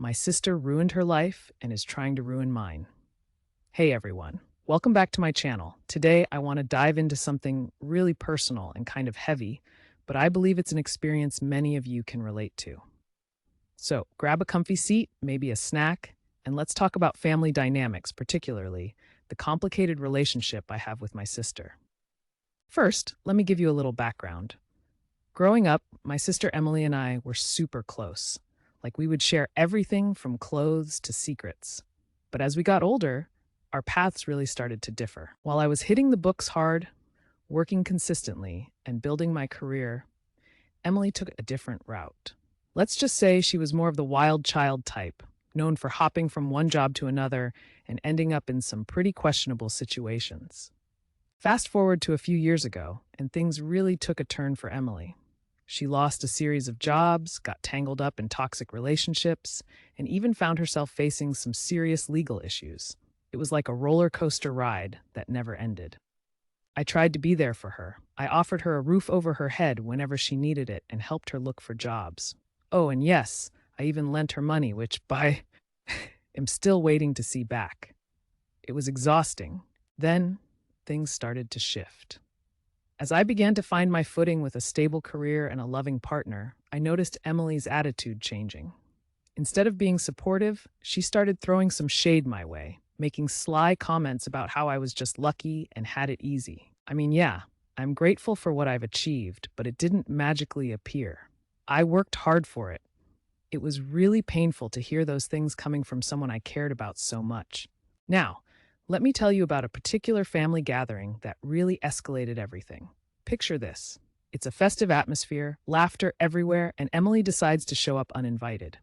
My sister ruined her life and is trying to ruin mine. Hey everyone, welcome back to my channel. Today I want to dive into something really personal and kind of heavy, but I believe it's an experience many of you can relate to. So grab a comfy seat, maybe a snack, and let's talk about family dynamics, particularly the complicated relationship I have with my sister. First, let me give you a little background. Growing up, my sister Emily and I were super close. Like we would share everything from clothes to secrets. But as we got older, our paths really started to differ. While I was hitting the books hard, working consistently, and building my career, Emily took a different route. Let's just say she was more of the wild child type, known for hopping from one job to another and ending up in some pretty questionable situations. Fast forward to a few years ago, and things really took a turn for Emily. She lost a series of jobs, got tangled up in toxic relationships, and even found herself facing some serious legal issues. It was like a roller coaster ride that never ended. I tried to be there for her. I offered her a roof over her head whenever she needed it and helped her look for jobs. Oh, and yes, I even lent her money, which by am still waiting to see back. It was exhausting. Then things started to shift. As I began to find my footing with a stable career and a loving partner, I noticed Emily's attitude changing. Instead of being supportive, she started throwing some shade my way, making sly comments about how I was just lucky and had it easy. I mean, yeah, I'm grateful for what I've achieved, but it didn't magically appear. I worked hard for it. It was really painful to hear those things coming from someone I cared about so much. Now, let me tell you about a particular family gathering that really escalated everything. Picture this. It's a festive atmosphere, laughter everywhere, and Emily decides to show up uninvited.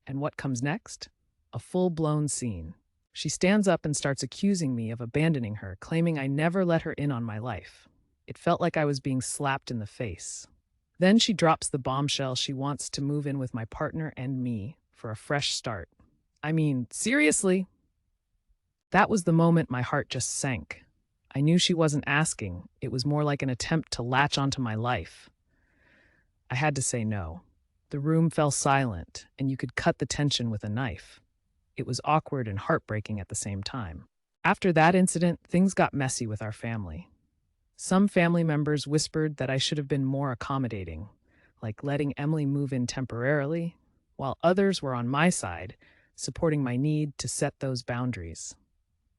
And what comes next? A full-blown scene. She stands up and starts accusing me of abandoning her, claiming I never let her in on my life. It felt like I was being slapped in the face. Then she drops the bombshell she wants to move in with my partner and me for a fresh start. I mean, seriously? That was the moment my heart just sank. I knew she wasn't asking. It was more like an attempt to latch onto my life. I had to say no. The room fell silent, and you could cut the tension with a knife. It was awkward and heartbreaking at the same time. After that incident, things got messy with our family. Some family members whispered that I should have been more accommodating, like letting Emily move in temporarily, while others were on my side, supporting my need to set those boundaries.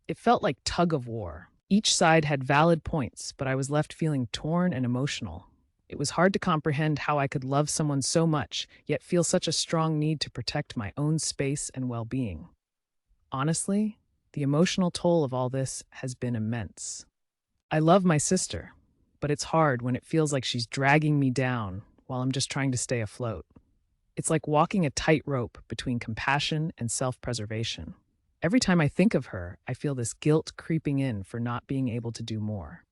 It felt like tug of war. Each side had valid points, but I was left feeling torn and emotional. It was hard to comprehend how I could love someone so much, yet feel such a strong need to protect my own space and well-being. Honestly, the emotional toll of all this has been immense. I love my sister, but it's hard when it feels like she's dragging me down while I'm just trying to stay afloat. It's like walking a tightrope between compassion and self-preservation. Every time I think of her, I feel this guilt creeping in for not being able to do more.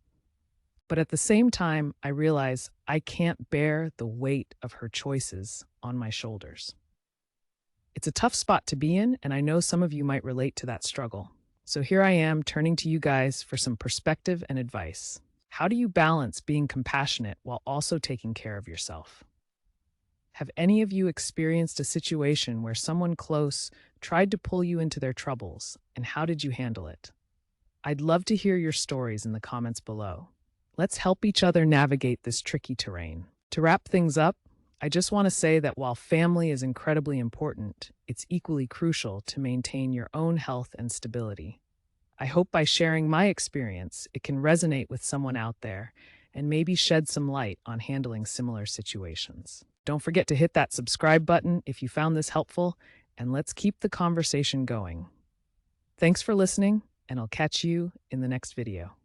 But at the same time, I realize I can't bear the weight of her choices on my shoulders. It's a tough spot to be in, and I know some of you might relate to that struggle. So here I am turning to you guys for some perspective and advice. How do you balance being compassionate while also taking care of yourself? Have any of you experienced a situation where someone close tried to pull you into their troubles, and how did you handle it? I'd love to hear your stories in the comments below. Let's help each other navigate this tricky terrain. To wrap things up, I just want to say that while family is incredibly important, it's equally crucial to maintain your own health and stability. I hope by sharing my experience, it can resonate with someone out there and maybe shed some light on handling similar situations. Don't forget to hit that subscribe button if you found this helpful, and let's keep the conversation going. Thanks for listening, and I'll catch you in the next video.